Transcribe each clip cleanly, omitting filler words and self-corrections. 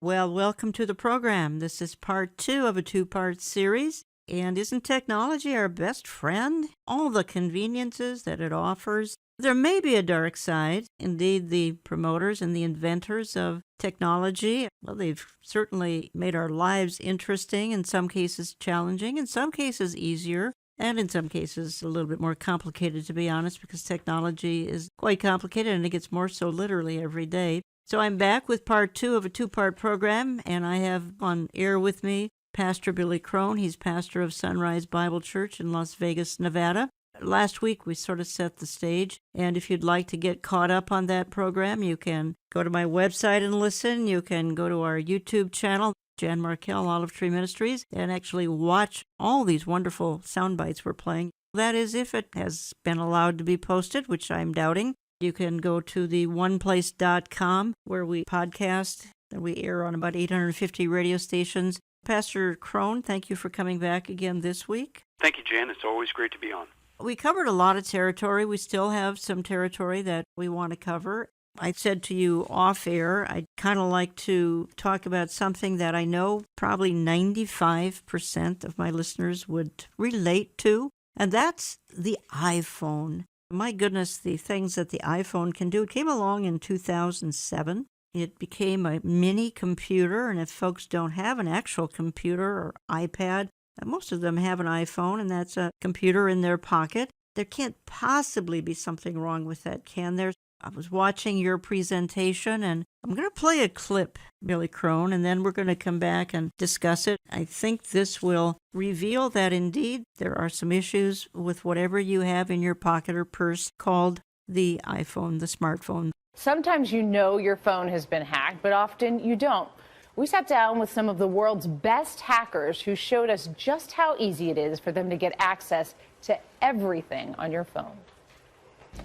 Well, welcome to the program. This is part 2 of a 2-part series. And isn't technology our best friend? All the conveniences that it offers. There may be a dark side. Indeed, the promoters and the inventors of technology, well, they've certainly made our lives interesting, in some cases challenging, in some cases easier, and in some cases a little bit more complicated, to be honest, because technology is quite complicated and it gets more so literally every day. So I'm back with part 2 of a 2-part program, and I have on air with me Pastor Billy Crone. He's pastor of Sunrise Bible Church in Las Vegas, Nevada. Last week we sort of set the stage, and if you'd like to get caught up on that program, you can go to my website and listen. You can go to our YouTube channel, Jan Markell, Olive Tree Ministries, and actually watch all these wonderful sound bites we're playing. That is, if it has been allowed to be posted, which I'm doubting. You can go to the oneplace.com where we podcast and we air on about 850 radio stations. Pastor Crone, thank you for coming back again this week. Thank you, Jan. It's always great to be on. We covered a lot of territory. We still have some territory that we want to cover. I said to you off air, I'd kind of like to talk about something that I know probably 95% of my listeners would relate to, and that's the iPhone. My goodness, the things that the iPhone can do. It came along in 2007. It became a mini computer, and if folks don't have an actual computer or iPad, most of them have an iPhone, and that's a computer in their pocket. There can't possibly be something wrong with that, can there? I was watching your presentation, and I'm going to play a clip, Billy Crone, and then we're going to come back and discuss it. I think this will reveal that indeed there are some issues with whatever you have in your pocket or purse called the iPhone, the smartphone. Sometimes you know your phone has been hacked, but often you don't. We sat down with some of the world's best hackers who showed us just how easy it is for them to get access to everything on your phone.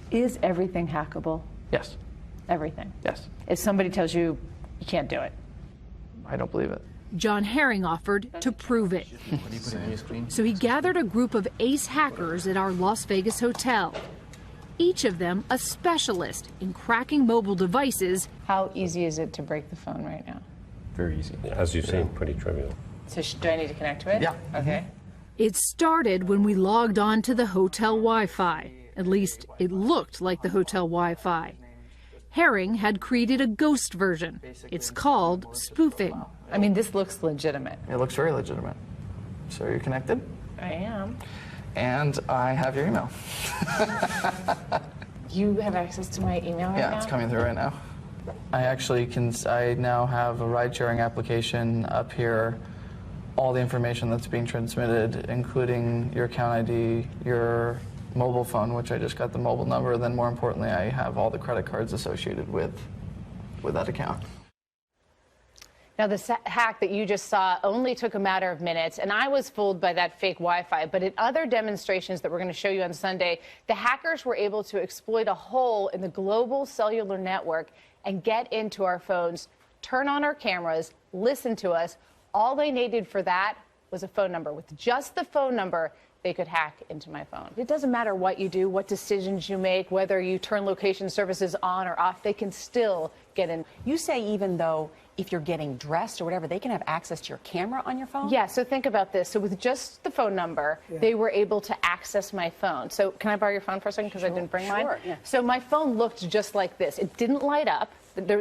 Is everything hackable? Yes. Everything? Yes. If somebody tells you you can't do it? I don't believe it. John Herring offered to prove it. So he gathered a group of ace hackers at our Las Vegas hotel. Each of them a specialist in cracking mobile devices. How easy is it to break the phone right now? Very easy. As you've seen, pretty trivial. So do I need to connect to it? Yeah. Okay. It started when we logged on to the hotel Wi-Fi. At least it looked like the hotel Wi-Fi. Herring had created a ghost version. It's called spoofing. I mean, this looks legitimate. It looks very legitimate. So you're connected? I am. And I have your email. You have access to my email right now? Yeah, it's coming through right now. I now have a ride-sharing application up here. All the information that's being transmitted, including your account ID, your mobile phone, which I just got the mobile number, then more importantly, I have all the credit cards associated with that account. Now, the hack that you just saw only took a matter of minutes, and I was fooled by that fake Wi-Fi. But at other demonstrations that we're going to show you on Sunday, the hackers were able to exploit a hole in the global cellular network and get into our phones, turn on our cameras, listen to us. All they needed for that was a phone number. With just the phone number, they could hack into my phone. It doesn't matter what you do, what decisions you make, whether you turn location services on or off, they can still get in. You say even though if you're getting dressed or whatever, they can have access to your camera on your phone? Yeah, so think about this. So with just the phone number, they were able to access my phone. So can I borrow your phone for a second because I didn't bring mine? Yeah. So my phone looked just like this. It didn't light up.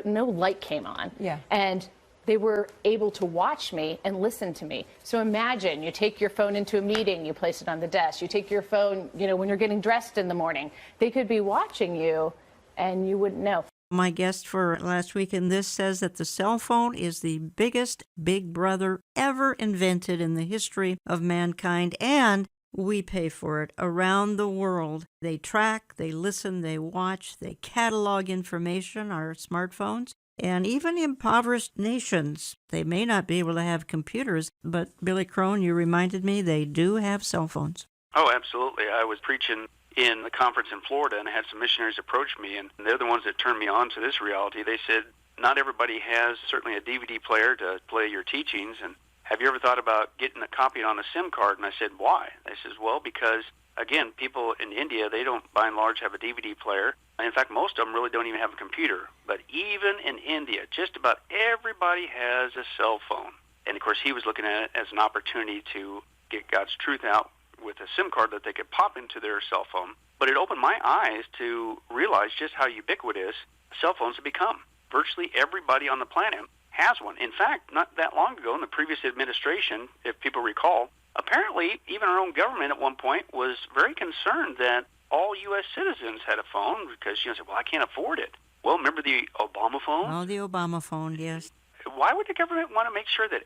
No light came on. Yeah. And they were able to watch me and listen to me. So imagine you take your phone into a meeting, you place it on the desk. You take your phone, when you're getting dressed in the morning. They could be watching you and you wouldn't know. My guest for last week in this says that the cell phone is the biggest big brother ever invented in the history of mankind, and we pay for it around the world. They track, they listen, they watch, they catalog information, our smartphones. And even impoverished nations, they may not be able to have computers, but Billy Crone, you reminded me they do have cell phones. Oh, absolutely. I was preaching in a conference in Florida, and I had some missionaries approach me, and they're the ones that turned me on to this reality. They said, not everybody has certainly a DVD player to play your teachings, and have you ever thought about getting a copy on a SIM card? And I said, why? They says, well, because, again, people in India, they don't by and large have a DVD player. In fact, most of them really don't even have a computer. But even in India, just about everybody has a cell phone. And, of course, he was looking at it as an opportunity to get God's truth out with a SIM card that they could pop into their cell phone. But it opened my eyes to realize just how ubiquitous cell phones have become. Virtually everybody on the planet has one. In fact, not that long ago in the previous administration, if people recall, apparently even our own government at one point was very concerned that all U.S. citizens had a phone because, said, well, I can't afford it. Well, remember the Obama phone? Oh, the Obama phone, yes. Why would the government want to make sure that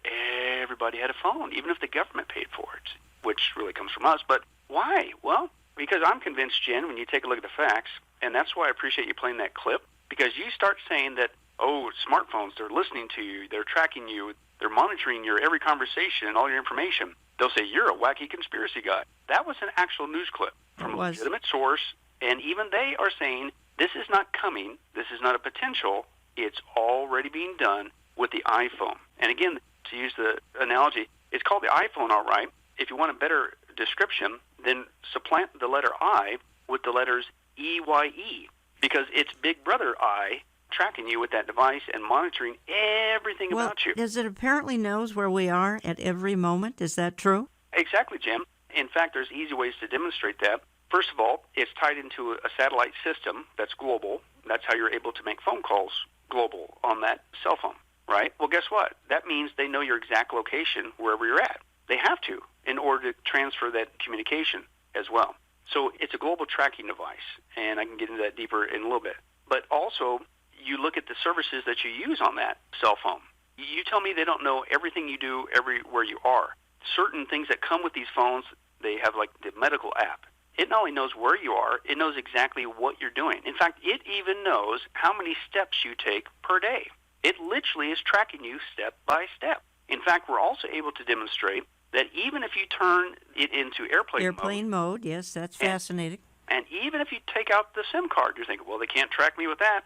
everybody had a phone, even if the government paid for it, which really comes from us? But why? Well, because I'm convinced, Jen, when you take a look at the facts, and that's why I appreciate you playing that clip, because you start saying that, oh, smartphones, they're listening to you, they're tracking you, they're monitoring your every conversation and all your information. They'll say, you're a wacky conspiracy guy. That was an actual news clip from a legitimate source, and even they are saying, this is not coming, this is not a potential, it's already being done with the iPhone. And again, to use the analogy, it's called the iPhone, all right. If you want a better description, then supplant the letter I with the letters EYE, because it's Big Brother I tracking you with that device and monitoring everything about you. Does it apparently knows where we are at every moment? Is that true? Exactly, Jim. In fact, there's easy ways to demonstrate that. First of all, it's tied into a satellite system that's global. That's how you're able to make phone calls global on that cell phone, right? Well, guess what? That means they know your exact location wherever you're at. They have to in order to transfer that communication as well. So it's a global tracking device, and I can get into that deeper in a little bit. But also, you look at the services that you use on that cell phone. You tell me they don't know everything you do everywhere you are. Certain things that come with these phones, they have like the medical app. It not only knows where you are, it knows exactly what you're doing. In fact, it even knows how many steps you take per day. It literally is tracking you step by step. In fact, we're also able to demonstrate that even if you turn it into airplane mode, yes, that's fascinating. And even if you take out the SIM card, you're thinking, well, they can't track me with that.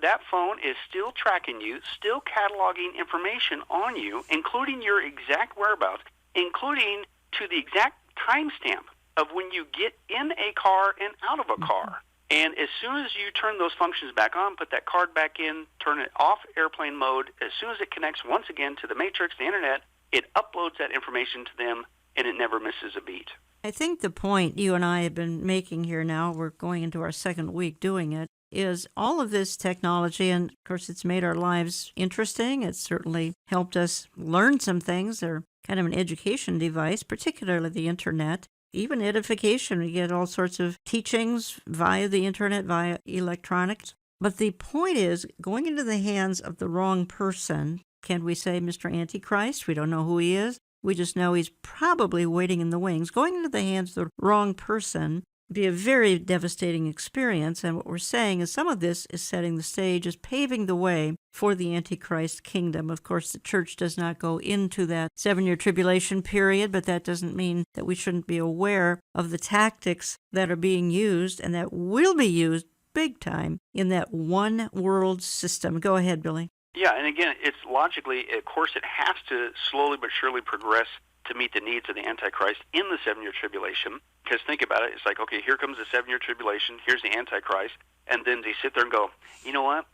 That phone is still tracking you, still cataloging information on you, including your exact whereabouts, including to the exact timestamp of when you get in a car and out of a car. And as soon as you turn those functions back on, put that card back in, turn it off airplane mode, as soon as it connects once again to the matrix, the internet, it uploads that information to them, and it never misses a beat. I think the point you and I have been making here now, we're going into our second week doing it, is all of this technology, and of course it's made our lives interesting. It's certainly helped us learn some things. They're kind of an education device, particularly the internet. Even edification, we get all sorts of teachings via the internet, via electronics. But the point is, going into the hands of the wrong person, can we say Mr. Antichrist? We don't know who he is. We just know he's probably waiting in the wings. Going into the hands of the wrong person would be a very devastating experience. And what we're saying is some of this is setting the stage, is paving the way for the Antichrist kingdom. Of course, the church does not go into that 7-year tribulation period, but that doesn't mean that we shouldn't be aware of the tactics that are being used and that will be used big time in that one world system. Go ahead, Billy. Yeah, and again, it's logically, of course, it has to slowly but surely progress to meet the needs of the Antichrist in the 7-year tribulation. Because think about it, it's like, okay, here comes the 7-year tribulation, here's the Antichrist, and then they sit there and go, you know what?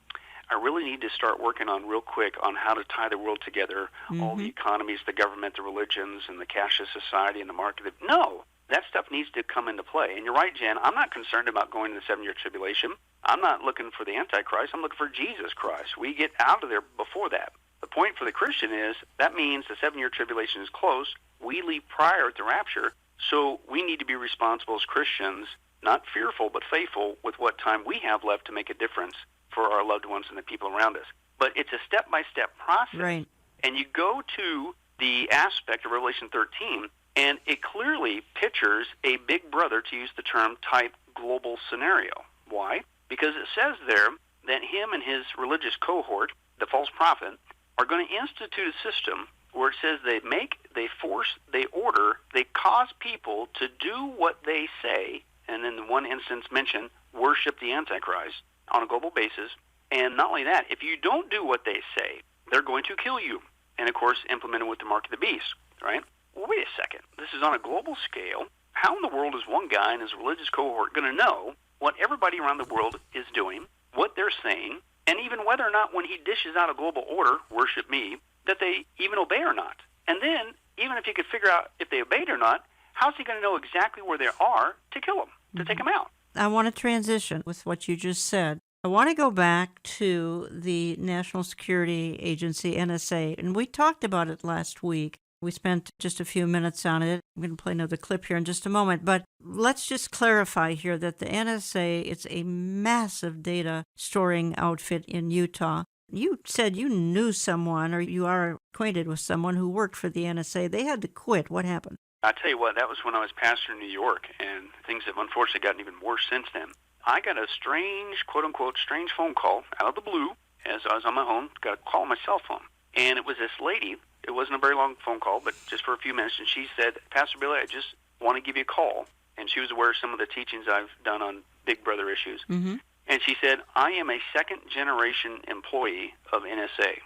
I really need to start working on real quick on how to tie the world together, all the economies, the government, the religions, and the cashless society and the market. No, that stuff needs to come into play. And you're right, Jen, I'm not concerned about going to the 7-year tribulation. I'm not looking for the Antichrist. I'm looking for Jesus Christ. We get out of there before that. The point for the Christian is that means the 7-year tribulation is close. We leave prior to rapture, so we need to be responsible as Christians, not fearful but faithful with what time we have left to make a difference for our loved ones and the people around us. But it's a step-by-step process. Right. And you go to the aspect of Revelation 13, and it clearly pictures a big brother, to use the term, type global scenario. Why? Because it says there that him and his religious cohort, the false prophet, are going to institute a system where it says they make, they force, they order, they cause people to do what they say, and in one instance mention, worship the Antichrist on a global basis. And not only that, if you don't do what they say, they're going to kill you. And of course, implement it with the mark of the beast, right? Well, wait a second. This is on a global scale. How in the world is one guy and his religious cohort going to know what everybody around the world is doing, what they're saying, and even whether or not when he dishes out a global order, worship me, that they even obey or not. And then, even if he could figure out if they obeyed or not, how's he going to know exactly where they are to kill them, to take them out? I want to transition with what you just said. I want to go back to the National Security Agency, NSA, and we talked about it last week. We spent just a few minutes on it. I'm going to play another clip here in just a moment, but let's just clarify here that the NSA, it's a massive data storing outfit in Utah. You said you knew someone, or you are acquainted with someone who worked for the NSA. They had to quit. What happened? I tell you what, that was when I was pastor in New York, and things have unfortunately gotten even worse since then. I got a strange, quote-unquote, strange phone call out of the blue as I was on my home, got a call on my cell phone. And it was this lady. It wasn't a very long phone call, but just for a few minutes. And she said, Pastor Billy, I just want to give you a call. And she was aware of some of the teachings I've done on Big Brother issues. Mm-hmm. And she said, I am a second-generation employee of NSA,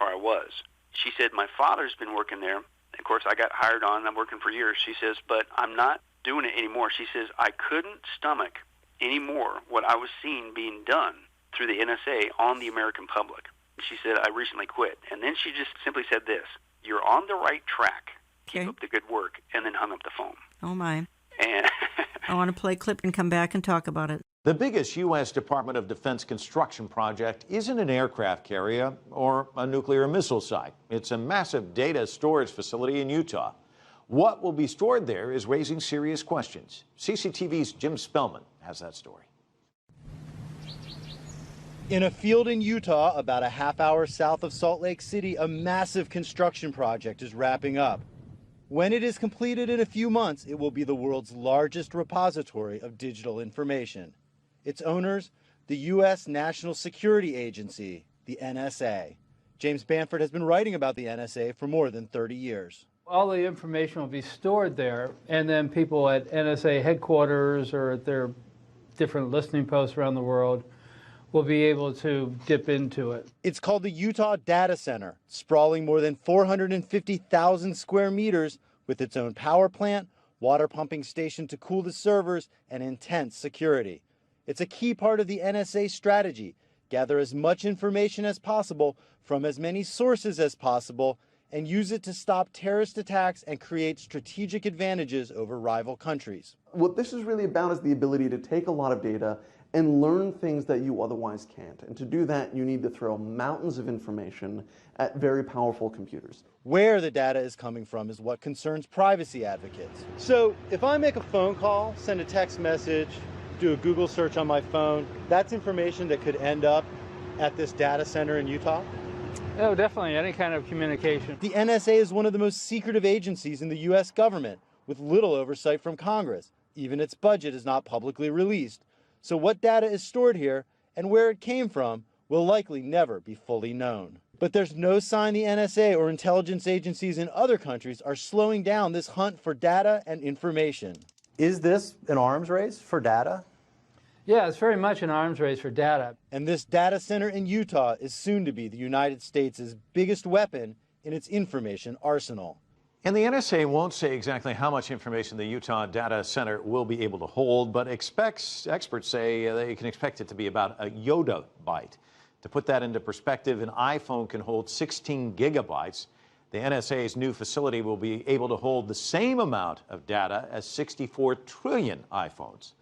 or I was. She said, my father's been working there. Of course, I got hired on. I'm working for years. She says, but I'm not doing it anymore. She says, I couldn't stomach anymore what I was seeing being done through the NSA on the American public. She said, I recently quit. And then she just simply said this, you're on the right track. Keep up the good work, and then hung up the phone. Oh, my. And I want to play a clip and come back and talk about it. The biggest U.S. Department of Defense construction project isn't an aircraft carrier or a nuclear missile site. It's a massive data storage facility in Utah. What will be stored there is raising serious questions. CCTV's Jim Spellman has that story. In a field in Utah, about a half hour south of Salt Lake City, a massive construction project is wrapping up. When it is completed in a few months, it will be the world's largest repository of digital information. Its owners, the U.S. National Security Agency, the NSA. James Banford has been writing about the NSA for more than 30 years. All the information will be stored there, and then people at NSA headquarters or at their different listening posts around the world will be able to dip into it. It's called the Utah Data Center, sprawling more than 450,000 square meters with its own power plant, water pumping station to cool the servers, and intense security. It's a key part of the NSA strategy. Gather as much information as possible from as many sources as possible and use it to stop terrorist attacks and create strategic advantages over rival countries. What this is really about is the ability to take a lot of data and learn things that you otherwise can't. And to do that, you need to throw mountains of information at very powerful computers. Where the data is coming from is what concerns privacy advocates. So if I make a phone call, send a text message, do a Google search on my phone, that's information that could end up at this data center in Utah? Oh, definitely, any kind of communication. The NSA is one of the most secretive agencies in the U.S. government, with little oversight from Congress. Even its budget is not publicly released. So what data is stored here and where it came from will likely never be fully known. But there's no sign the NSA or intelligence agencies in other countries are slowing down this hunt for data and information. Is this an arms race for data? Yeah, it's very much an arms race for data. And this data center in Utah is soon to be the United States' biggest weapon in its information arsenal. And the NSA won't say exactly how much information the Utah Data Center will be able to hold, but experts say they can expect it to be about a yottabyte. To put that into perspective, an iPhone can hold 16 gigabytes. The NSA's new facility will be able to hold the same amount of data as 64 trillion iPhones.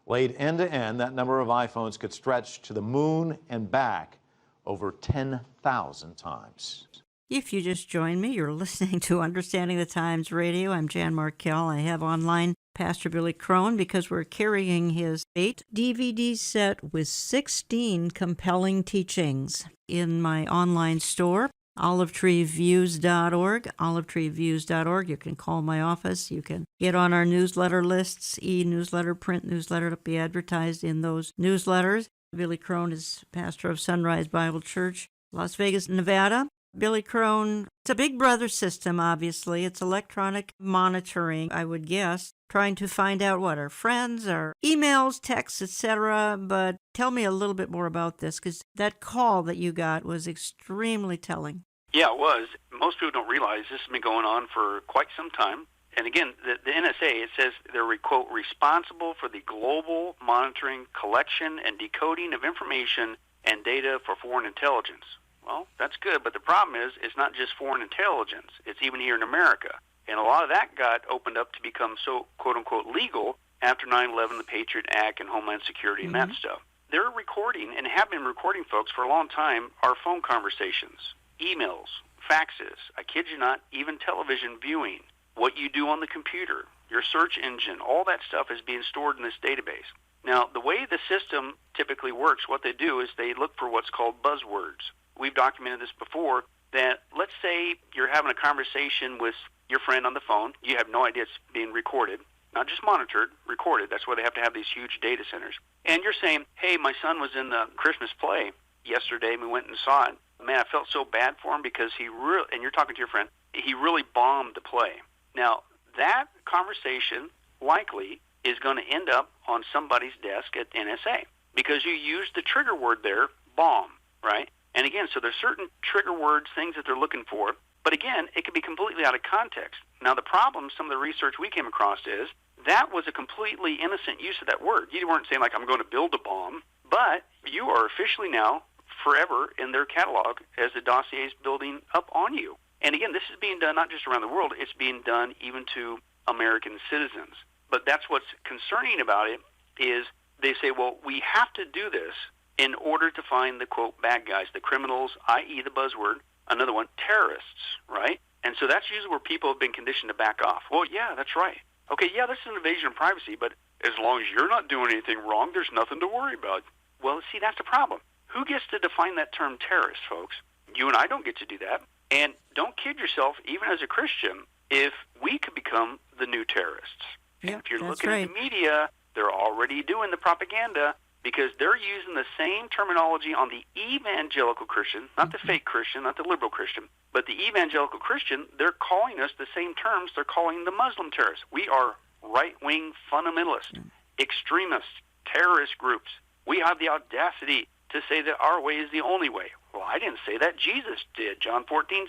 Laid end to end, that number of iPhones could stretch to the moon and back over 10,000 times. If you just joined me, you're listening to Understanding the Times Radio. I'm Jan Markell. I have online Pastor Billy Crone because we're carrying his 8 DVD set with 16 compelling teachings in my online store, olivetreeviews.org, olivetreeviews.org. You can call my office. You can get on our newsletter lists, e-newsletter, print newsletter to be advertised in those newsletters. Billy Crone is pastor of Sunrise Bible Church, Las Vegas, Nevada. Billy Crone, it's a Big Brother system, obviously. It's electronic monitoring, I would guess, trying to find out what our friends, our emails, texts, etc. But tell me a little bit more about this, because that call that you got was extremely telling. Yeah, it was. Most people don't realize this has been going on for quite some time. And again, the NSA, it says they're, quote, responsible for the global monitoring, collection, and decoding of information and data for foreign intelligence. Well, that's good, but the problem is it's not just foreign intelligence. It's even here in America. And a lot of that got opened up to become so, quote-unquote, legal after 9/11, the Patriot Act, and Homeland Security, and that stuff. They're recording, and have been recording, folks, for a long time, our phone conversations, emails, faxes, I kid you not, even television viewing, what you do on the computer, your search engine, all that stuff is being stored in this database. Now, the way the system typically works, what they do is they look for what's called buzzwords. We've documented this before, that let's say you're having a conversation with your friend on the phone. You have no idea it's being recorded, not just monitored, recorded. That's why they have to have these huge data centers. And you're saying, hey, my son was in the Christmas play yesterday, and we went and saw it. Man, I felt so bad for him because he really, and you're talking to your friend, he really bombed the play. Now, that conversation likely is going to end up on somebody's desk at NSA because you used the trigger word there, bomb, right? And again, so there's certain trigger words, things that they're looking for. But again, it could be completely out of context. Now, the problem, some of the research we came across is that was a completely innocent use of that word. You weren't saying, like, I'm going to build a bomb, but you are officially now forever in their catalog as the dossier is building up on you. And again, this is being done not just around the world, it's being done even to American citizens. But that's what's concerning about it is they say, well, we have to do this in order to find the, quote, bad guys, the criminals, i.e. the buzzword, another one, terrorists, right? And so that's usually where people have been conditioned to back off. Well, yeah, that's right. Okay, yeah, this is an invasion of privacy, but as long as you're not doing anything wrong, there's nothing to worry about. Well, see, that's the problem. Who gets to define that term terrorist, folks? You and I don't get to do that. And don't kid yourself, even as a Christian, if we could become the new terrorists. Yeah, and if you're that's looking right. at the media, they're already doing the propaganda because they're using the same terminology on the evangelical Christian, not the fake Christian, not the liberal Christian, but the evangelical Christian. They're calling us the same terms they're calling the Muslim terrorists. We are right-wing fundamentalists, extremists, terrorist groups. We have the audacity to say that our way is the only way. Well, I didn't say that. Jesus did. John 14:6.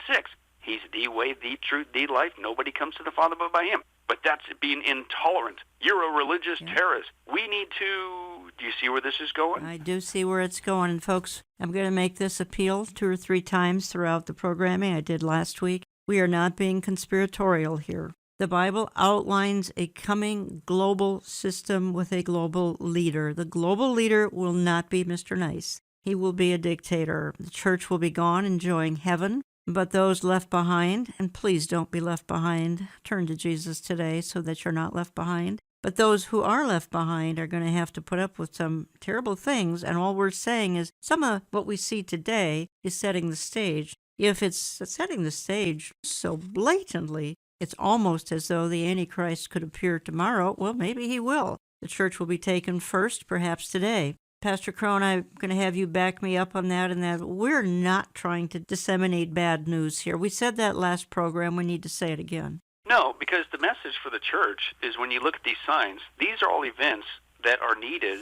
He's the way, the truth, the life. Nobody comes to the Father but by him. But that's being intolerant. You're a religious terrorist. We need to... Do you see where this is going? I do see where it's going. And folks, I'm going to make this appeal 2 or 3 times throughout the programming. I did last week. We are not being conspiratorial here. The Bible outlines a coming global system with a global leader. The global leader will not be Mr. Nice. He will be a dictator. The church will be gone, enjoying heaven. But those left behind, and please don't be left behind, turn to Jesus today so that you're not left behind. But those who are left behind are going to have to put up with some terrible things, and all we're saying is some of what we see today is setting the stage. If it's setting the stage so blatantly, it's almost as though the Antichrist could appear tomorrow. Well, maybe he will. The church will be taken first, perhaps today. Pastor Crone, I'm going to have you back me up on that, and that we're not trying to disseminate bad news here. We said that last program. We need to say it again. No, because the message for the church is when you look at these signs, these are all events that are needed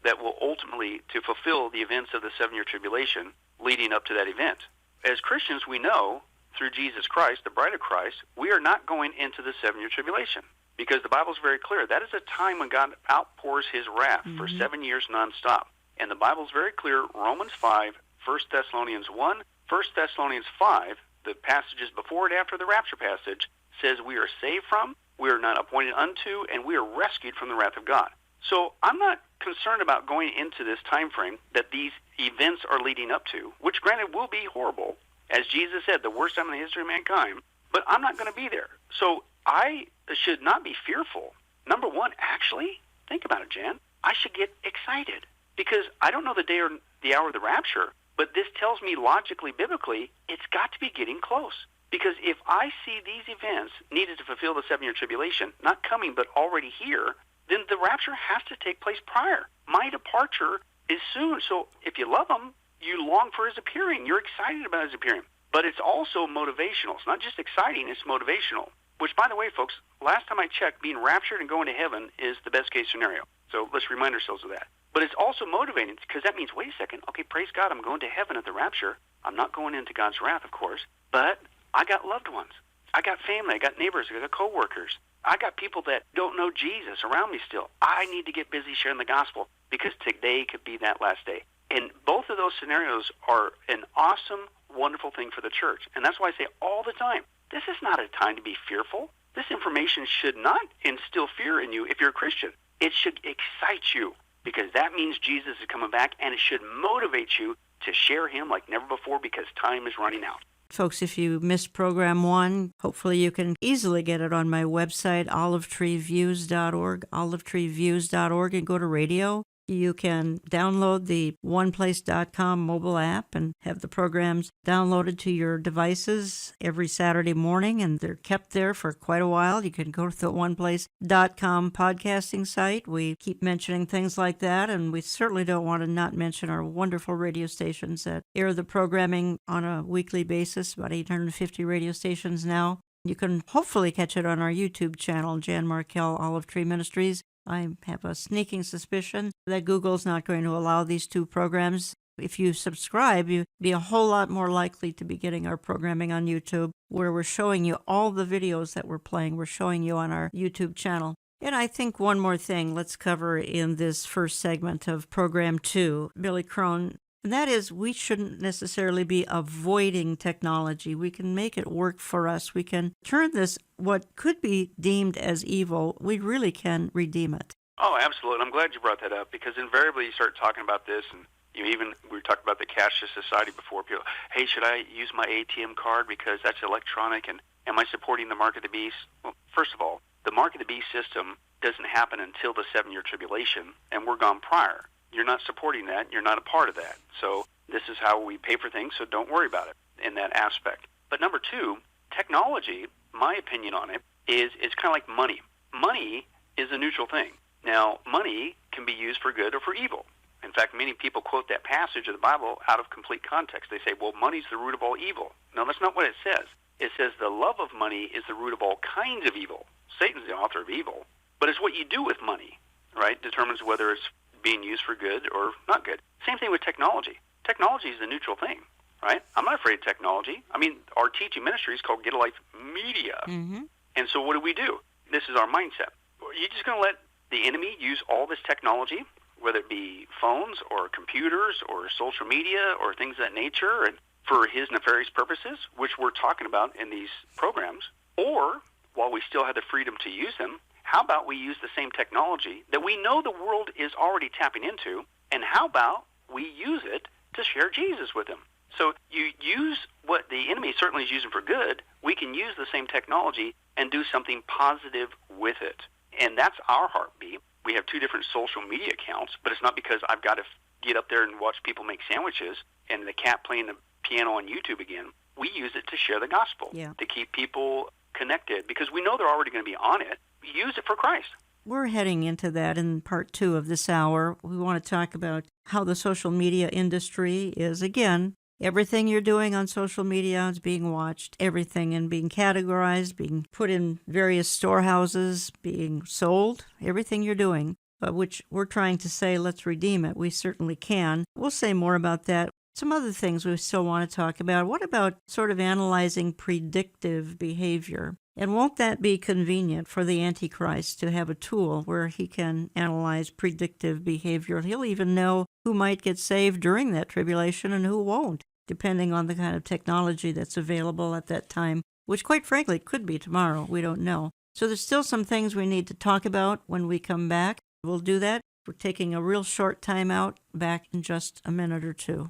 that will ultimately to fulfill the events of the 7-year tribulation leading up to that event. As Christians, we know through Jesus Christ, the bride of Christ, we are not going into the 7-year tribulation because the Bible is very clear. That is a time when God outpours his wrath for 7 years nonstop. And the Bible is very clear, Romans 5, 1 Thessalonians 1, 1 Thessalonians 5, the passages before and after the rapture passage, says we are saved from, we are not appointed unto, and we are rescued from the wrath of God. So I'm not concerned about going into this time frame that these events are leading up to, which granted will be horrible. As Jesus said, the worst time in the history of mankind, but I'm not going to be there. So I should not be fearful. Number one, actually, think about it, Jan. I should get excited because I don't know the day or the hour of the rapture, but this tells me logically, biblically, it's got to be getting close. Because if I see these events needed to fulfill the 7-year tribulation, not coming but already here, then the rapture has to take place prior. My departure is soon. So if you love him, you long for his appearing. You're excited about his appearing. But it's also motivational. It's not just exciting, it's motivational. Which, by the way, folks, last time I checked, being raptured and going to heaven is the best case scenario. So let's remind ourselves of that. But it's also motivating because that means, wait a second, okay, praise God, I'm going to heaven at the rapture. I'm not going into God's wrath, of course, but I got loved ones. I got family. I got neighbors. I got coworkers. I got people that don't know Jesus around me still. I need to get busy sharing the gospel because today could be that last day. And both of those scenarios are an awesome, wonderful thing for the church. And that's why I say all the time, this is not a time to be fearful. This information should not instill fear in you if you're a Christian. It should excite you because that means Jesus is coming back, and it should motivate you to share him like never before because time is running out. Folks, if you missed program 1, hopefully you can easily get it on my website, olivetreeviews.org, olivetreeviews.org, and go to radio. You can download the oneplace.com mobile app and have the programs downloaded to your devices every Saturday morning, and they're kept there for quite a while. You can go to the oneplace.com podcasting site. We keep mentioning things like that, and we certainly don't want to not mention our wonderful radio stations that air the programming on a weekly basis, about 850 radio stations now. You can hopefully catch it on our YouTube channel, Jan Markell, Olive Tree Ministries. I have a sneaking suspicion that Google's not going to allow these two programs. If you subscribe, you'd be a whole lot more likely to be getting our programming on YouTube, where we're showing you all the videos that we're playing. We're showing you on our YouTube channel. And I think one more thing let's cover in this first segment of Program 2, Billy Crone, and that is we shouldn't necessarily be avoiding technology. We can make it work for us. We can turn this, what could be deemed as evil, we really can redeem it. Oh, absolutely. I'm glad you brought that up because invariably you start talking about this, and we were talking about the cashless society before. People, hey, should I use my ATM card because that's electronic, and am I supporting the mark of the beast? Well, first of all, the mark of the beast system doesn't happen until the 7-year tribulation, and we're gone prior. You're not supporting that. You're not a part of that. So this is how we pay for things, so don't worry about it in that aspect. But number 2, technology, my opinion on it, is it's kind of like money. Money is a neutral thing. Now, money can be used for good or for evil. In fact, many people quote that passage of the Bible out of complete context. They say, well, money's the root of all evil. No, that's not what it says. It says the love of money is the root of all kinds of evil. Satan's the author of evil. But it's what you do with money, right, determines whether it's being used for good or not good. Same thing with technology. Technology is a neutral thing, right? I'm not afraid of technology. I mean, our teaching ministry is called Get a Life Media. Mm-hmm. And so what do? This is our mindset. You're just going to let the enemy use all this technology, whether it be phones or computers or social media or things of that nature, and for his nefarious purposes, which we're talking about in these programs, or while we still have the freedom to use them, how about we use the same technology that we know the world is already tapping into, and how about we use it to share Jesus with them? So you use what the enemy certainly is using for good. We can use the same technology and do something positive with it. And that's our heartbeat. We have 2 different social media accounts, but it's not because I've got to get up there and watch people make sandwiches and the cat playing the piano on YouTube again. We use it to share the gospel, to keep people connected, because we know they're already going to be on it. Use it for Christ. We're heading into that in part 2 of this hour. We want to talk about how the social media industry is, again, everything you're doing on social media is being watched, everything, and being categorized, being put in various storehouses, being sold, everything you're doing, which we're trying to say, let's redeem it. We certainly can. We'll say more about that. Some other things we still want to talk about. What about sort of analyzing predictive behavior? And won't that be convenient for the Antichrist to have a tool where he can analyze predictive behavior? He'll even know who might get saved during that tribulation and who won't, depending on the kind of technology that's available at that time, which quite frankly could be tomorrow. We don't know. So there's still some things we need to talk about when we come back. We'll do that. We're taking a real short time out, back in just a minute or 2.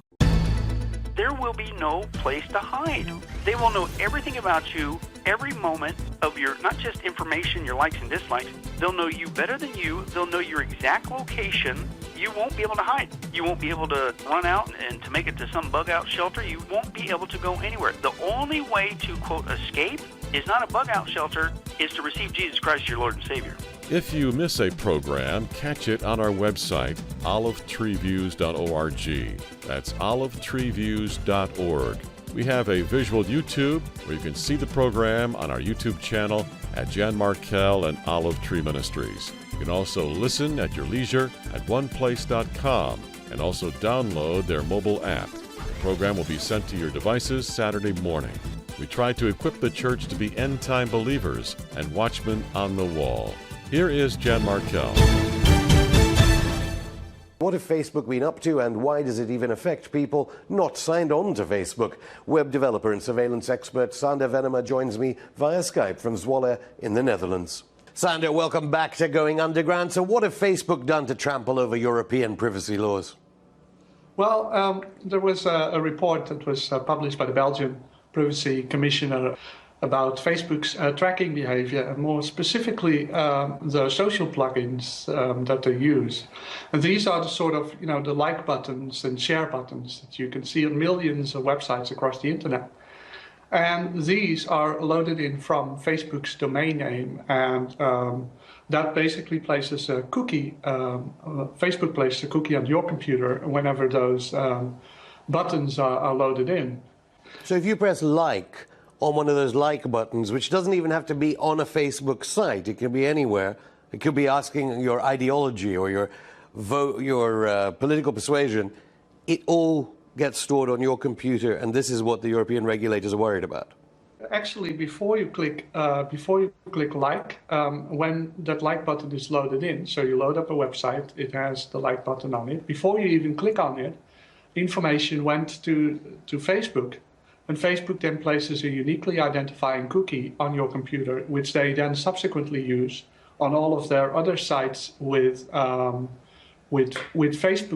There will be no place to hide. They will know everything about you, every moment of your, not just information, your likes and dislikes. They'll know you better than you. They'll know your exact location. You won't be able to hide. You won't be able to run out and to make it to some bug-out shelter. You won't be able to go anywhere. The only way to, quote, escape is not a bug-out shelter, is to receive Jesus Christ, your Lord and Savior. If you miss a program, catch it on our website, olivetreeviews.org. That's olivetreeviews.org. We have a visual YouTube where you can see the program on our YouTube channel at Jan Markell and Olive Tree Ministries. You can also listen at your leisure at oneplace.com and also download their mobile app. The program will be sent to your devices Saturday morning. We try to equip the church to be end-time believers and watchmen on the wall. Here is Jan Markell. What have Facebook been up to, and why does it even affect people not signed on to Facebook? Web developer and surveillance expert Sander Venema joins me via Skype from Zwolle in the Netherlands. Sander, welcome back to Going Underground. So what have Facebook done to trample over European privacy laws? Well, there was a report that was published by the Belgian Privacy Commissioner about Facebook's tracking behavior, and more specifically the social plugins that they use. And these are the sort of, the like buttons and share buttons that you can see on millions of websites across the internet. And these are loaded in from Facebook's domain name, and that basically places a cookie, Facebook places a cookie on your computer whenever those buttons are loaded in. So if you press like on one of those like buttons, which doesn't even have to be on a Facebook site, it can be anywhere. It could be asking your ideology or your vote, your political persuasion. It all gets stored on your computer, and this is what the European regulators are worried about. Actually, before you click like, when that like button is loaded in, so you load up a website, it has the like button on it. Before you even click on it, information went to Facebook. And Facebook then places a uniquely identifying cookie on your computer, which they then subsequently use on all of their other sites with Facebook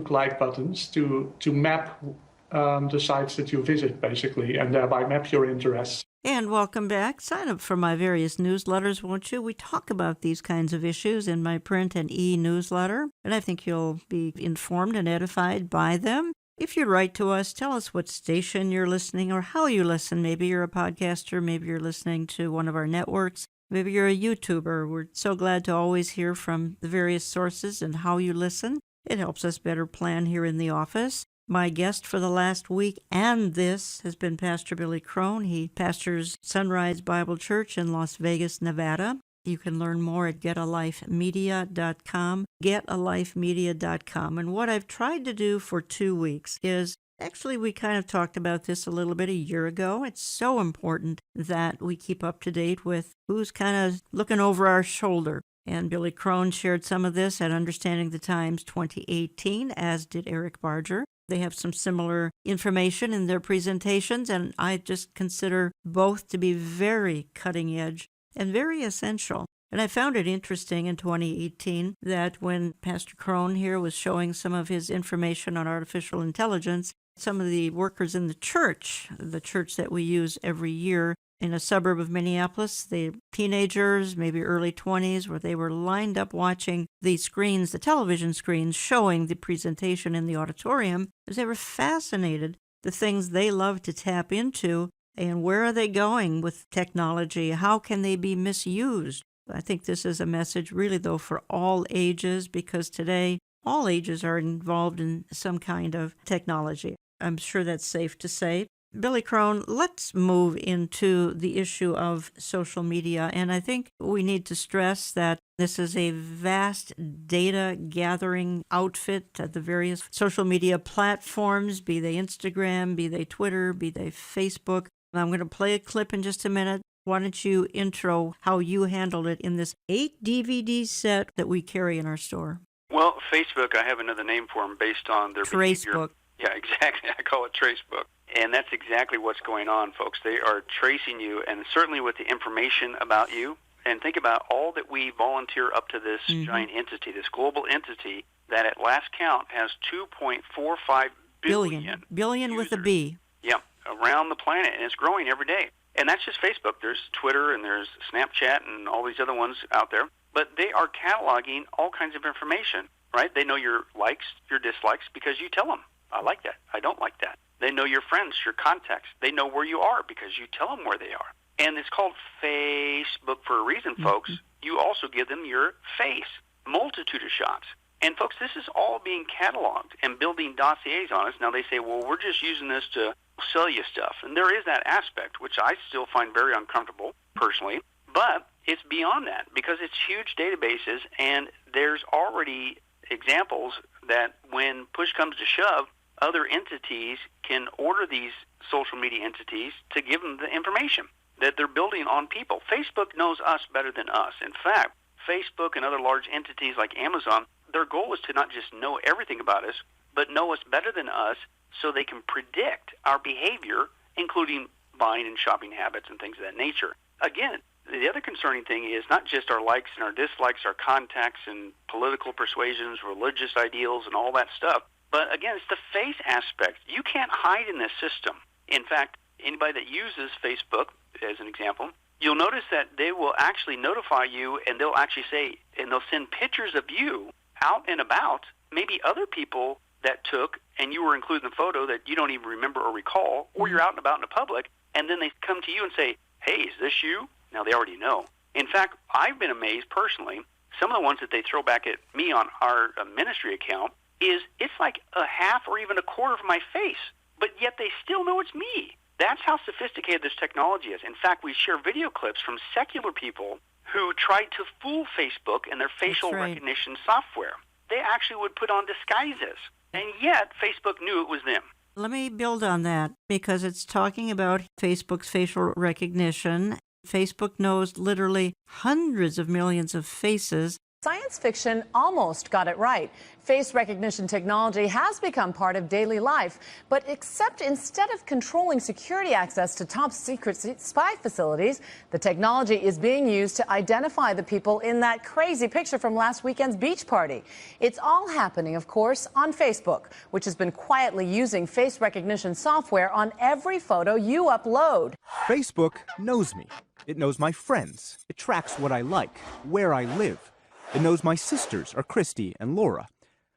like buttons to map the sites that you visit, basically, and thereby map your interests. And welcome back. Sign up for my various newsletters, won't you? We talk about these kinds of issues in my print and e-newsletter, and I think you'll be informed and edified by them. If you write to us, tell us what station you're listening or how you listen. Maybe you're a podcaster, maybe you're listening to one of our networks, maybe you're a YouTuber. We're so glad to always hear from the various sources and how you listen. It helps us better plan here in the office. My guest for the last week and this has been Pastor Billy Crone. He pastors Sunrise Bible Church in Las Vegas, Nevada. You can learn more at getalifemedia.com, getalifemedia.com. And what I've tried to do for 2 weeks is, actually, we kind of talked about this a little bit a year ago. It's so important that we keep up to date with who's kind of looking over our shoulder. And Billy Crone shared some of this at Understanding the Times 2018, as did Eric Barger. They have some similar information in their presentations, and I just consider both to be very cutting edge and very essential. And I found it interesting in 2018 that when Pastor Crone here was showing some of his information on artificial intelligence, some of the workers in the church that we use every year in a suburb of Minneapolis, the teenagers, maybe early 20s, where they were lined up watching the screens, the television screens, showing the presentation in the auditorium, because they were fascinated, the things they love to tap into. And where are they going with technology? How can they be misused? I think this is a message really, though, for all ages, because today all ages are involved in some kind of technology. I'm sure that's safe to say. Billy Crone, let's move into the issue of social media. And I think we need to stress that this is a vast data gathering outfit at the various social media platforms, be they Instagram, be they Twitter, be they Facebook. I'm going to play a clip in just a minute. Why don't you intro how you handled it in this 8 DVD set that we carry in our store? Well, Facebook, I have another name for them based on their behavior. Tracebook. Yeah, exactly. I call it Tracebook. And that's exactly what's going on, folks. They are tracing you, and certainly with the information about you. And think about all that we volunteer up to this giant entity, this global entity, that at last count has 2.45 billion. Billion with a B. Yeah, around the planet, and it's growing every day. And that's just Facebook. There's Twitter, and there's Snapchat, and all these other ones out there. But they are cataloging all kinds of information, right? They know your likes, your dislikes, because you tell them, I like that, I don't like that. They know your friends, your contacts. They know where you are because you tell them where they are. And it's called Facebook for a reason, folks. You also give them your face, multitude of shots. And, folks, this is all being cataloged and building dossiers on us. Now, they say, well, we're just using this to sell you stuff. And there is that aspect, which I still find very uncomfortable, personally. But it's beyond that because it's huge databases, and there's already examples that when push comes to shove, other entities can order these social media entities to give them the information that they're building on people. Facebook knows us better than us. In fact, Facebook and other large entities like Amazon, their goal is to not just know everything about us, but know us better than us so they can predict our behavior, including buying and shopping habits and things of that nature. Again, the other concerning thing is not just our likes and our dislikes, our contacts and political persuasions, religious ideals, and all that stuff, but again, it's the face aspect. You can't hide in this system. In fact, anybody that uses Facebook, as an example, you'll notice that they will actually notify you, and they'll actually say, and they'll send pictures of you out and about, maybe other people that took, and you were included in the photo that you don't even remember or recall, or you're out and about in the public, and then they come to you and say, hey, is this you? Now, they already know. In fact, I've been amazed personally, some of the ones that they throw back at me on our ministry account is it's like a half or even a quarter of my face, but yet they still know it's me. That's how sophisticated this technology is. In fact, we share video clips from secular people who tried to fool Facebook and their facial recognition software. They actually would put on disguises, and yet Facebook knew it was them. Let me build on that because it's talking about Facebook's facial recognition. Facebook knows literally hundreds of millions of faces. Science fiction almost got it right. Face recognition technology has become part of daily life, but except instead of controlling security access to top secret spy facilities, the technology is being used to identify the people in that crazy picture from last weekend's beach party. It's all happening, of course, on Facebook, which has been quietly using face recognition software on every photo you upload. Facebook knows me. It knows my friends. It tracks what I like, where I live. It knows my sisters are Christy and Laura.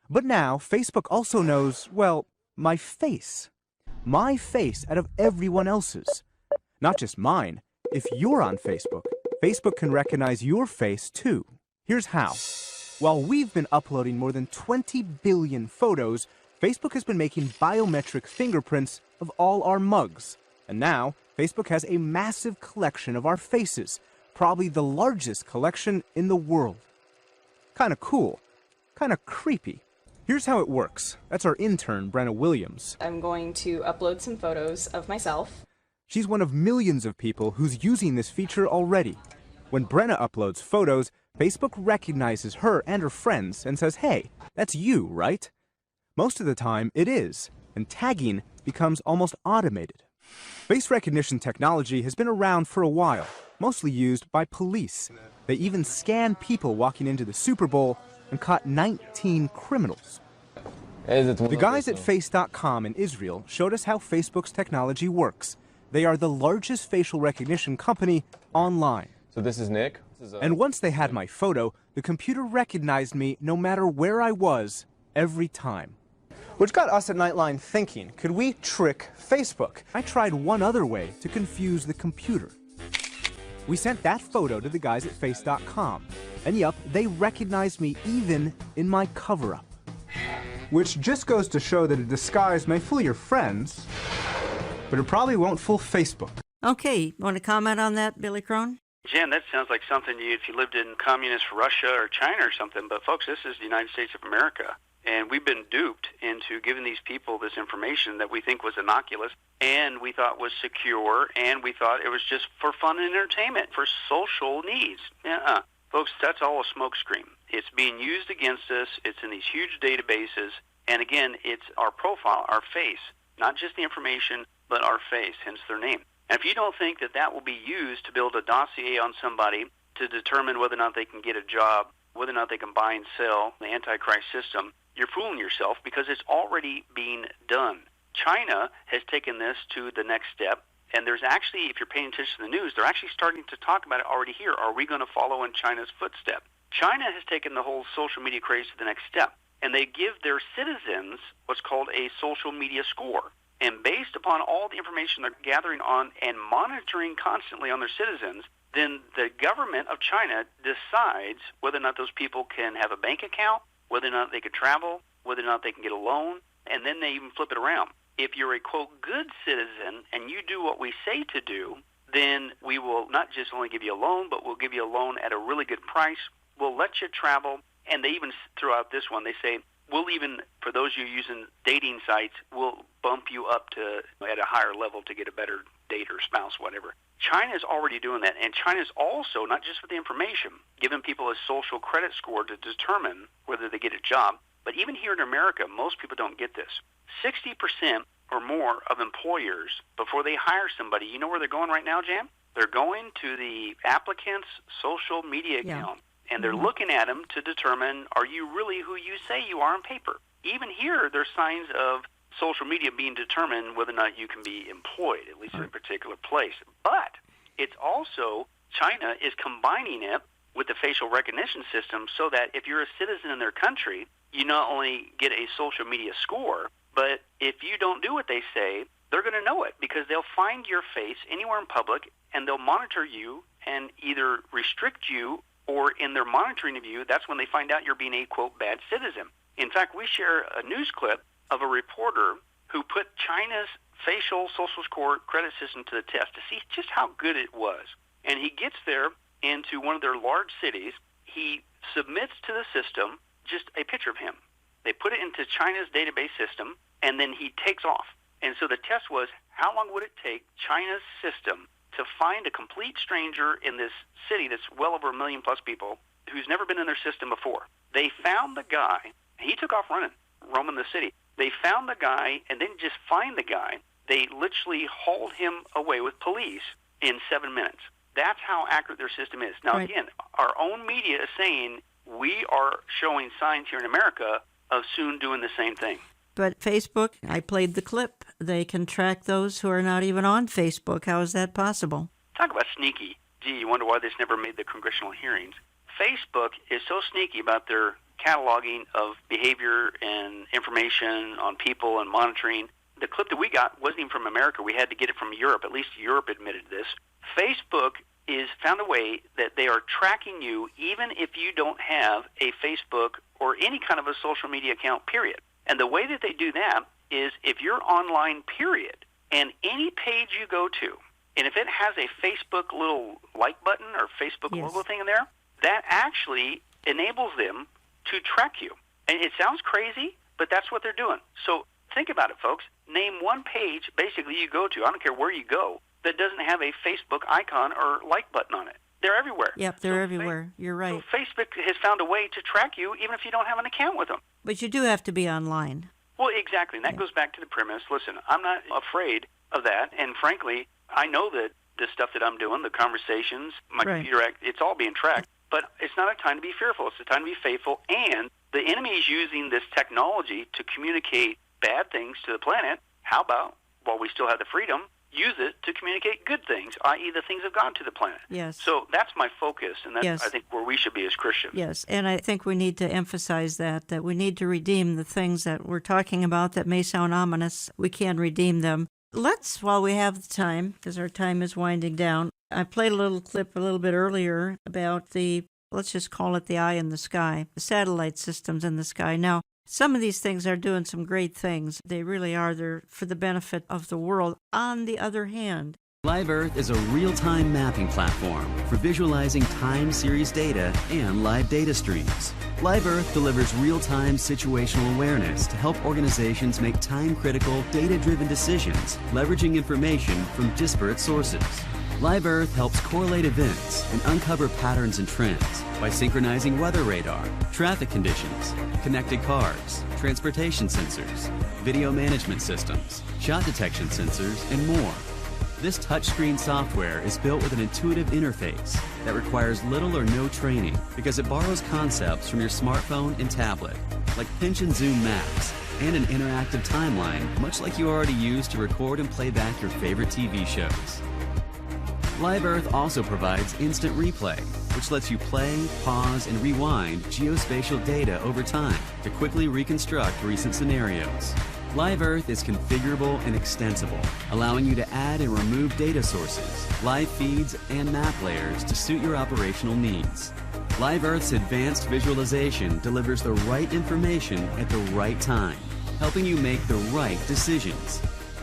But now, Facebook also knows, well, my face. My face out of everyone else's. Not just mine. If you're on Facebook, Facebook can recognize your face too. Here's how. While we've been uploading more than 20 billion photos, Facebook has been making biometric fingerprints of all our mugs. And now, Facebook has a massive collection of our faces, probably the largest collection in the world. Kinda cool. Kinda creepy. Here's how it works. That's our intern, Brenna Williams. I'm going to upload some photos of myself. She's one of millions of people who's using this feature already. When Brenna uploads photos, Facebook recognizes her and her friends and says, hey, that's you, right? Most of the time, it is, and tagging becomes almost automated. Face recognition technology has been around for a while, mostly used by police. They even scanned people walking into the Super Bowl and caught 19 criminals. The guys at Face.com in Israel showed us how Facebook's technology works. They are the largest facial recognition company online. So this is Nick. And once they had my photo, the computer recognized me no matter where I was, every time. Which got us at Nightline thinking, could we trick Facebook? I tried one other way to confuse the computer. We sent that photo to the guys at Face.com, and yup, they recognized me even in my cover-up. Which just goes to show that a disguise may fool your friends, but it probably won't fool Facebook. Okay, want to comment on that, Billy Crone? Jen, that sounds like something if you lived in communist Russia or China or something, but folks, this is the United States of America. And we've been duped into giving these people this information that we think was innocuous and we thought was secure and we thought it was just for fun and entertainment, for social needs. Folks, that's all a smokescreen. It's being used against us. It's in these huge databases. And again, it's our profile, our face, not just the information, but our face, hence their name. And if you don't think that that will be used to build a dossier on somebody to determine whether or not they can get a job, whether or not they can buy and sell the Antichrist system, you're fooling yourself because it's already being done. China has taken this to the next step, and there's actually, if you're paying attention to the news, they're actually starting to talk about it already here. Are we going to follow in China's footstep? China has taken the whole social media craze to the next step, and they give their citizens what's called a social media score. And based upon all the information they're gathering on and monitoring constantly on their citizens, then the government of China decides whether or not those people can have a bank account, whether or not they could travel, whether or not they can get a loan, and then they even flip it around. If you're a, quote, good citizen and you do what we say to do, then we will not just only give you a loan, but we'll give you a loan at a really good price. We'll let you travel, and they even throw out this one. They say, we'll even, for those of you using dating sites, we'll bump you up to at a higher level to get a better date or spouse, whatever. China is already doing that, and China is also, not just with the information, giving people a social credit score to determine whether they get a job. But even here in America, most people don't get this. 60% or more of employers, before they hire somebody, you know where they're going right now, Jan? They're going to the applicant's social media account, and they're looking at them to determine, are you really who you say you are on paper? Even here, there's signs of social media being determined whether or not you can be employed, at least in a particular place. But it's also, China is combining it with the facial recognition system so that if you're a citizen in their country, you not only get a social media score, but if you don't do what they say, they're going to know it because they'll find your face anywhere in public and they'll monitor you and either restrict you, or in their monitoring of you, that's when they find out you're being a, quote, bad citizen. In fact, we share a news clip of a reporter who put China's facial social score credit system to the test to see just how good it was. And he gets there into one of their large cities. He submits to the system just a picture of him. They put it into China's database system, and then he takes off. And so the test was, how long would it take China's system to find a complete stranger in this city that's well over 1 million plus people who's never been in their system before? They found the guy. He took off running, roaming the city. They found the guy and didn't just find the guy. They literally hauled him away with police in 7 minutes. That's how accurate their system is. Now, again, our own media is saying we are showing signs here in America of soon doing the same thing. But Facebook, I played the clip. They can track those who are not even on Facebook. How is that possible? Talk about sneaky. Gee, you wonder why this never made the congressional hearings. Facebook is so sneaky about their cataloging of behavior and information on people and monitoring. The clip that we got wasn't even from America. We had to get it from Europe. At least Europe admitted this. Facebook is found a way that they are tracking you even if you don't have a Facebook or any kind of a social media account, period. And the way that they do that is if you're online, period, and any page you go to, and if it has a Facebook little like button or Facebook logo thing in there, that actually enables them to track you. And it sounds crazy, but that's what they're doing. So think about it, folks. Name one page, basically, you go to, I don't care where you go, that doesn't have a Facebook icon or like button on it. They're everywhere. Yep, they're everywhere. You're right. So Facebook has found a way to track you even if you don't have an account with them. But you do have to be online. Well, exactly. And that goes back to the premise. Listen, I'm not afraid of that. And frankly, I know that the stuff that I'm doing, the conversations, my computer act, it's all being tracked. But it's not a time to be fearful. It's a time to be faithful. And the enemy is using this technology to communicate bad things to the planet. How about, while we still have the freedom, use it to communicate good things, i.e. the things of God to the planet. Yes. So that's my focus, and that's, I think, where we should be as Christians. Yes, and I think we need to emphasize that we need to redeem the things that we're talking about that may sound ominous. We can redeem them. Let's, while we have the time, because our time is winding down, I played a little clip a little bit earlier about the, let's just call it the eye in the sky, the satellite systems in the sky. Now, some of these things are doing some great things. They really are. They're for the benefit of the world. On the other hand, Live Earth is a real-time mapping platform for visualizing time series data and live data streams. Live Earth delivers real-time situational awareness to help organizations make time-critical, data-driven decisions, leveraging information from disparate sources. Live Earth helps correlate events and uncover patterns and trends by synchronizing weather radar, traffic conditions, connected cars, transportation sensors, video management systems, shot detection sensors, and more. This touchscreen software is built with an intuitive interface that requires little or no training because it borrows concepts from your smartphone and tablet, like pinch and zoom maps and an interactive timeline, much like you already use to record and play back your favorite TV shows. Live Earth also provides instant replay, which lets you play, pause, and rewind geospatial data over time to quickly reconstruct recent scenarios. Live Earth is configurable and extensible, allowing you to add and remove data sources, live feeds, and map layers to suit your operational needs. Live Earth's advanced visualization delivers the right information at the right time, helping you make the right decisions.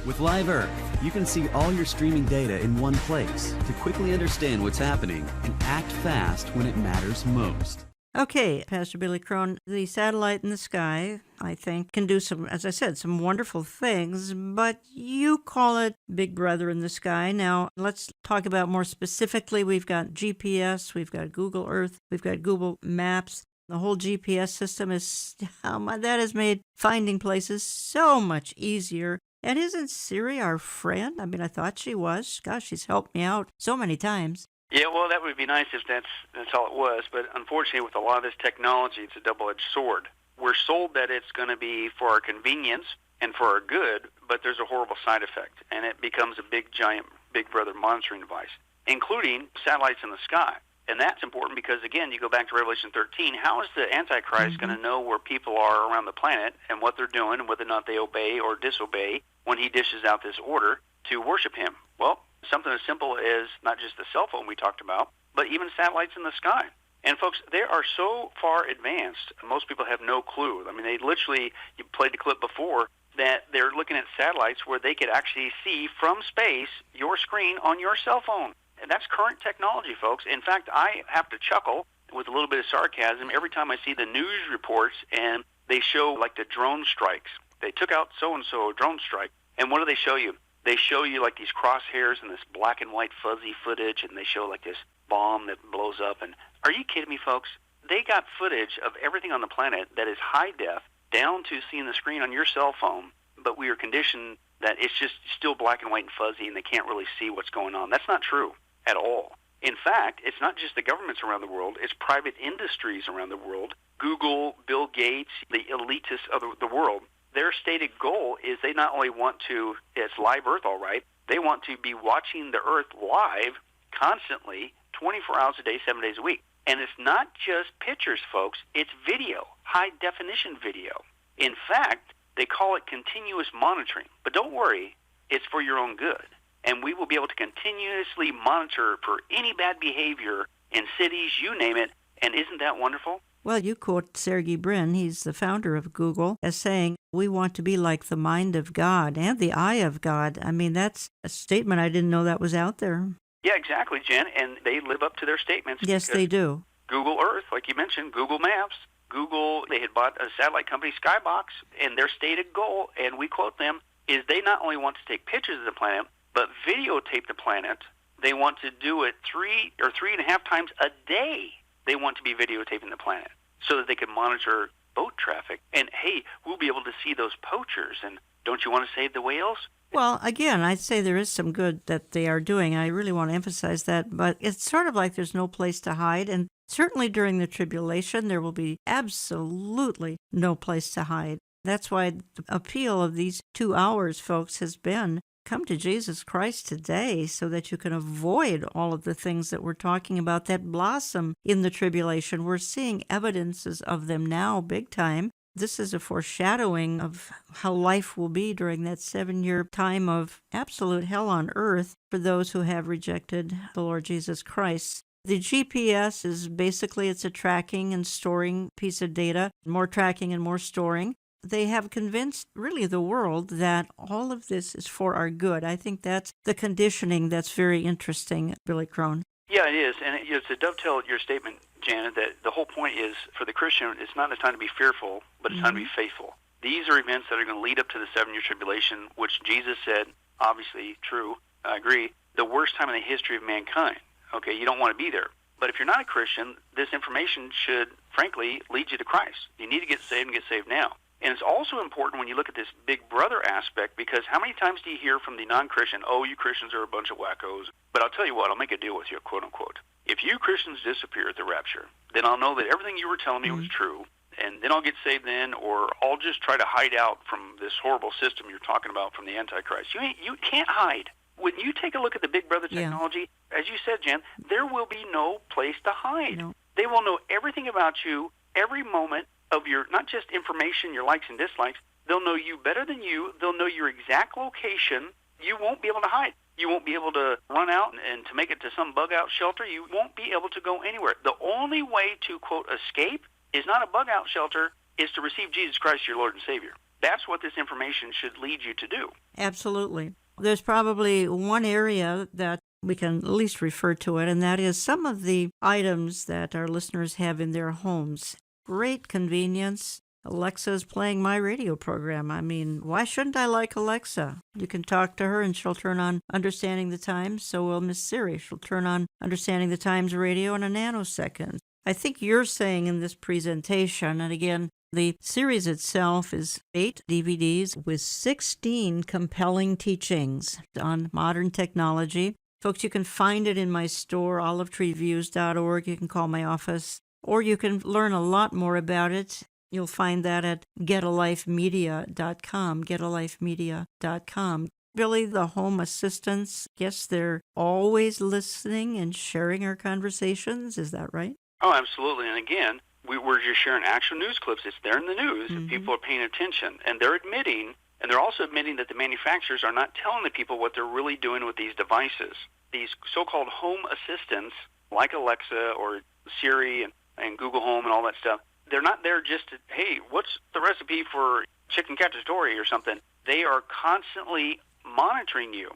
With Live Earth, you can see all your streaming data in one place to quickly understand what's happening and act fast when it matters most. Okay, Pastor Billy Crone, the satellite in the sky, I think, can do some, as I said, some wonderful things, but you call it Big Brother in the sky. Now, let's talk about more specifically. We've got GPS, we've got Google Earth, we've got Google Maps. The whole GPS system is, that has made finding places so much easier. And isn't Siri our friend? I mean, I thought she was. Gosh, she's helped me out so many times. Yeah, well, that would be nice if that's all it was. But unfortunately, with a lot of this technology, it's a double-edged sword. We're sold that it's going to be for our convenience and for our good, but there's a horrible side effect, and it becomes a big, giant Big Brother monitoring device, including satellites in the sky. And that's important because, again, you go back to Revelation 13, how is the Antichrist going to know where people are around the planet and what they're doing and whether or not they obey or disobey when he dishes out this order to worship him? Well, something as simple as not just the cell phone we talked about, but even satellites in the sky. And, folks, they are so far advanced, most people have no clue. I mean, they literally, you played the clip before, that they're looking at satellites where they could actually see from space your screen on your cell phone. And that's current technology, folks. In fact, I have to chuckle with a little bit of sarcasm every time I see the news reports and they show, like, the drone strikes. They took out so-and-so, a drone strike. And what do they show you? They show you, like, these crosshairs and this black and white fuzzy footage, and they show, like, this bomb that blows up. And are you kidding me, folks? They got footage of everything on the planet that is high def, down to seeing the screen on your cell phone, but we are conditioned that it's just still black and white and fuzzy, and they can't really see what's going on. That's not true at all. In fact, it's not just the governments around the world, it's private industries around the world. Google, Bill Gates, the elitists of the world, their stated goal is they not only want to, it's live Earth all right, they want to be watching the Earth live constantly, 24 hours a day, 7 days a week. And it's not just pictures, folks, it's video, high-definition video. In fact, they call it continuous monitoring. But don't worry, it's for your own good. And we will be able to continuously monitor for any bad behavior in cities, you name it. And isn't that wonderful? Well, you quote Sergey Brin, he's the founder of Google, as saying, we want to be like the mind of God and the eye of God. I mean, that's a statement. I didn't know that was out there. Yeah, exactly, Jen. And they live up to their statements. Yes, they do. Google Earth, like you mentioned, Google Maps, Google, they had bought a satellite company, Skybox, and their stated goal, and we quote them, is they not only want to take pictures of the planet, but videotape the planet. They want to do it 3 or 3.5 times a day. They want to be videotaping the planet so that they can monitor boat traffic. And, hey, we'll be able to see those poachers. And don't you want to save the whales? Well, again, I'd say there is some good that they are doing. I really want to emphasize that. But it's sort of like there's no place to hide. And certainly during the tribulation, there will be absolutely no place to hide. That's why the appeal of these 2 hours, folks, has been come to Jesus Christ today so that you can avoid all of the things that we're talking about that blossom in the tribulation. We're seeing evidences of them now big time. This is a foreshadowing of how life will be during that 7-year time of absolute hell on earth for those who have rejected the Lord Jesus Christ. The GPS is basically, it's a tracking and storing piece of data, more tracking and more storing. They have convinced really the world that all of this is for our good. I think that's the conditioning that's very interesting, Billy Crone. Yeah, it is. And it's a dovetail your statement, Janet, that the whole point is for the Christian, it's not a time to be fearful, but it's time to be faithful. These are events that are going to lead up to the 7-year tribulation, which Jesus said, obviously true, I agree, the worst time in the history of mankind. Okay, you don't want to be there. But if you're not a Christian, this information should, frankly, lead you to Christ. You need to get saved and get saved now. And it's also important when you look at this big brother aspect, because how many times do you hear from the non-Christian, oh, you Christians are a bunch of wackos. But I'll tell you what, I'll make a deal with you, quote unquote. If you Christians disappear at the rapture, then I'll know that everything you were telling me was true, and then I'll get saved then, or I'll just try to hide out from this horrible system you're talking about from the Antichrist. You can't hide. When you take a look at the big brother technology, as you said, Jen, there will be no place to hide. No. They will know everything about you every moment of your, not just information, your likes and dislikes. They'll know you better than you. They'll know your exact location. You won't be able to hide. You won't be able to run out and to make it to some bug-out shelter. You won't be able to go anywhere. The only way to, quote, escape is not a bug-out shelter, is to receive Jesus Christ, your Lord and Savior. That's what this information should lead you to do. Absolutely. There's probably one area that we can at least refer to it, and that is some of the items that our listeners have in their homes. Great convenience. Alexa's playing my radio program. I mean, why shouldn't I like Alexa? You can talk to her and she'll turn on Understanding the Times. So will Miss Siri. She'll turn on Understanding the Times radio in a nanosecond. I think you're saying in this presentation, and again, the series itself is 8 DVDs with 16 compelling teachings on modern technology. Folks, you can find it in my store, olivetreeviews.org. You can call my office, or you can learn a lot more about it. You'll find that at getalifemedia.com, getalifemedia.com. Really, the home assistants, yes, they're always listening and sharing our conversations. Is that right? Oh, absolutely. And again, we're just sharing actual news clips. It's there in the news, and people are paying attention. And they're admitting, and they're also admitting that the manufacturers are not telling the people what they're really doing with these devices. These so-called home assistants, like Alexa or Siri and Google Home and all that stuff, they're not there just to, hey, what's the recipe for chicken cacciatore or something? They are constantly monitoring you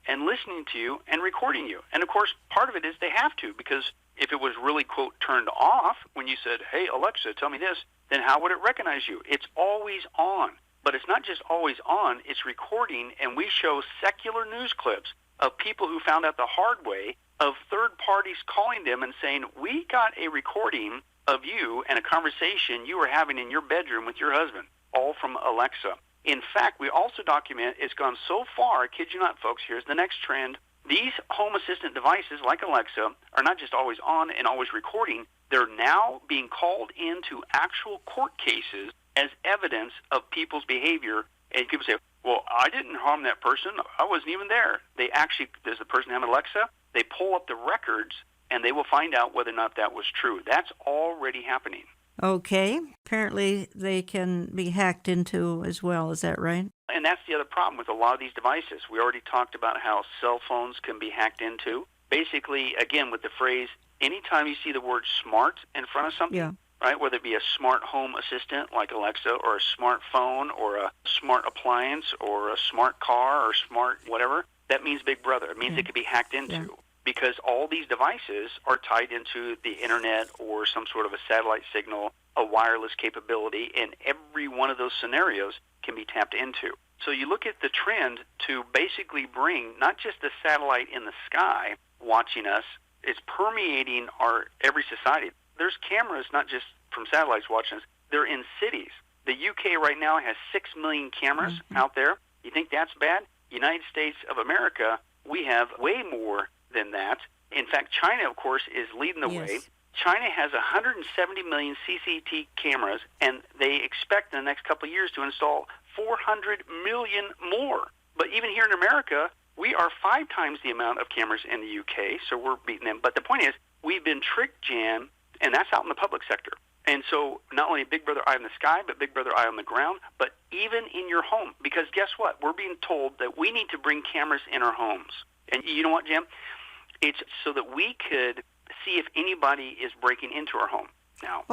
and listening to you and recording you. And, of course, part of it is they have to, because if it was really, quote, turned off when you said, hey, Alexa, tell me this, then how would it recognize you? It's always on. But it's not just always on, it's recording, and we show secular news clips of people who found out the hard way, of third parties calling them and saying, we got a recording of you and a conversation you were having in your bedroom with your husband, all from Alexa. In fact, we also document it's gone so far, kid you not, folks, here's the next trend. These home assistant devices like Alexa are not just always on and always recording. They're now being called into actual court cases as evidence of people's behavior. And people say, well, I didn't harm that person. I wasn't even there. They actually, does the person have an Alexa? They pull up the records, and they will find out whether or not that was true. That's already happening. Okay. Apparently they can be hacked into as well. Is that right? And that's the other problem with a lot of these devices. We already talked about how cell phones can be hacked into. Basically, again, with the phrase, anytime you see the word smart in front of something, right, whether it be a smart home assistant like Alexa or a smartphone or a smart appliance or a smart car or smart whatever, that means Big Brother. It means it can be hacked into. Because all these devices are tied into the internet or some sort of a satellite signal, a wireless capability, and every one of those scenarios can be tapped into. So you look at the trend to basically bring not just the satellite in the sky watching us, it's permeating our every society. There's cameras not just from satellites watching us, they're in cities. The UK right now has 6 million cameras out there. You think that's bad? United States of America, we have way more than that. In fact, China, of course, is leading the way. China has 170 million CCTV cameras, and they expect in the next couple of years to install 400 million more. But even here in America, we are 5 times the amount of cameras in the UK, so we're beating them. But the point is, we've been tricked, Jan, and that's out in the public sector. And so not only Big Brother Eye in the sky, but Big Brother Eye on the ground, but even in your home. Because guess what? We're being told that we need to bring cameras in our homes. And you know what, Jim? It's so that we could see if anybody is breaking into our home. Now,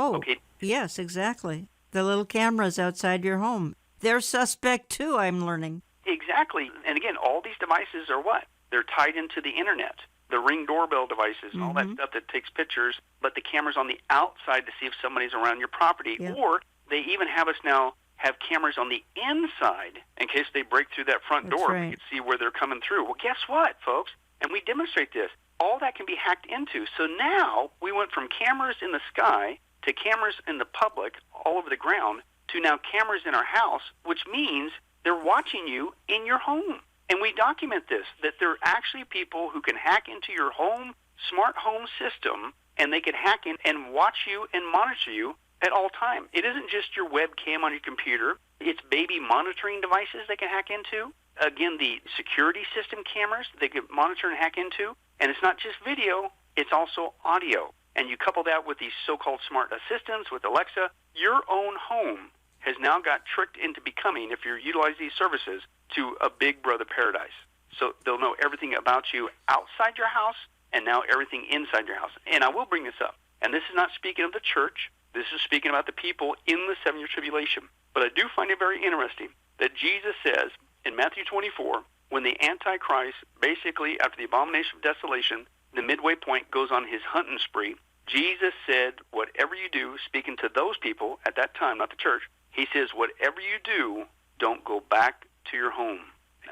yes, exactly. The little cameras outside your home. They're suspect, too, I'm learning. Exactly. And again, all these devices are what? They're tied into the internet. The Ring doorbell devices and all that stuff that takes pictures, but the camera's on the outside to see if somebody's around your property. Or they even have us now have cameras on the inside in case they break through that front door. We can see where they're coming through. Well, guess what, folks? And we demonstrate this. All that can be hacked into. So now we went from cameras in the sky to cameras in the public all over the ground to now cameras in our house, which means they're watching you in your home. And we document this, that there are actually people who can hack into your home, smart home system, and they can hack in and watch you and monitor you at all time. It isn't just your webcam on your computer. It's baby monitoring devices they can hack into. Again, the security system cameras they can monitor and hack into. And it's not just video, it's also audio. And you couple that with these so-called smart assistants with Alexa, your own home has now got tricked into becoming, if you utilize these services, to a Big Brother paradise. So they'll know everything about you outside your house and now everything inside your house. And I will bring this up. And this is not speaking of the church. This is speaking about the people in the 7-year tribulation. But I do find it very interesting that Jesus says in Matthew 24, when the Antichrist, basically after the abomination of desolation, the midway point, goes on his hunting spree, Jesus said, whatever you do, speaking to those people at that time, not the church, he says, whatever you do, don't go back to your home.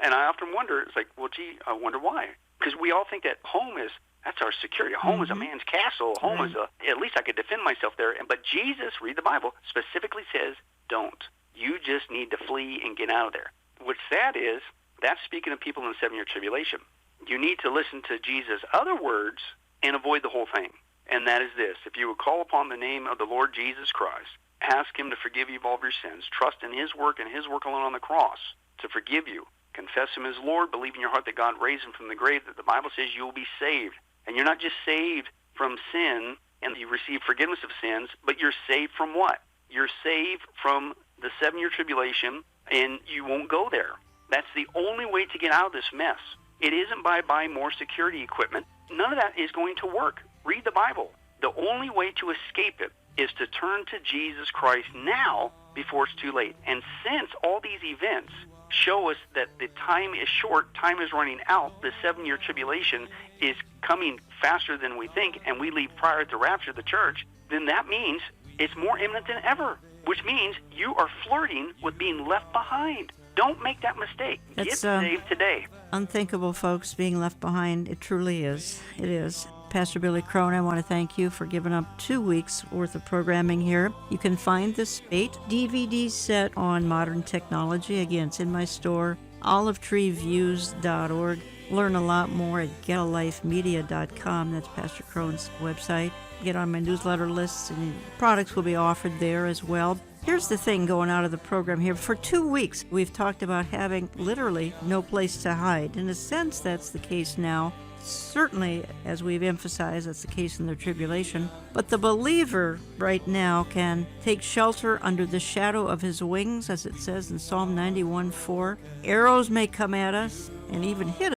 And I often wonder, it's like, well, gee, I wonder why. Because we all think that home is, that's our security. Home is a man's castle. Home is at least I could defend myself there. But Jesus, read the Bible, specifically says, don't. You just need to flee and get out of there. What's sad is, that's speaking of people in the 7-year tribulation. You need to listen to Jesus' other words and avoid the whole thing. And that is this: if you would call upon the name of the Lord Jesus Christ, ask him to forgive you of all of your sins, trust in his work and his work alone on the cross to forgive you, confess him as Lord, believe in your heart that God raised him from the grave, that the Bible says you will be saved. And you're not just saved from sin and you receive forgiveness of sins, but you're saved from what? You're saved from the 7-year tribulation, and you won't go there. That's the only way to get out of this mess. It isn't by buying more security equipment. None of that is going to work. Read the Bible. The only way to escape it is to turn to Jesus Christ now before it's too late. And since all these events show us that the time is short, time is running out, the 7-year tribulation is coming faster than we think, and we leave prior to the rapture of the church, then that means it's more imminent than ever, which means you are flirting with being left behind. Don't make that mistake. Get saved today. Unthinkable, folks, being left behind. It truly is. It is. Pastor Billy Crone, I want to thank you for giving up 2 weeks worth of programming here. You can find this 8 DVD set on modern technology. Again, it's in my store, olivetreeviews.org. Learn a lot more at getalifemedia.com. That's Pastor Crone's website. Get on my newsletter lists, and products will be offered there as well. Here's the thing going out of the program here. For 2 weeks, we've talked about having literally no place to hide. In a sense, that's the case now. Certainly, as we've emphasized, that's the case in the tribulation. But the believer right now can take shelter under the shadow of his wings, as it says in Psalm 91:4. Arrows may come at us and even hit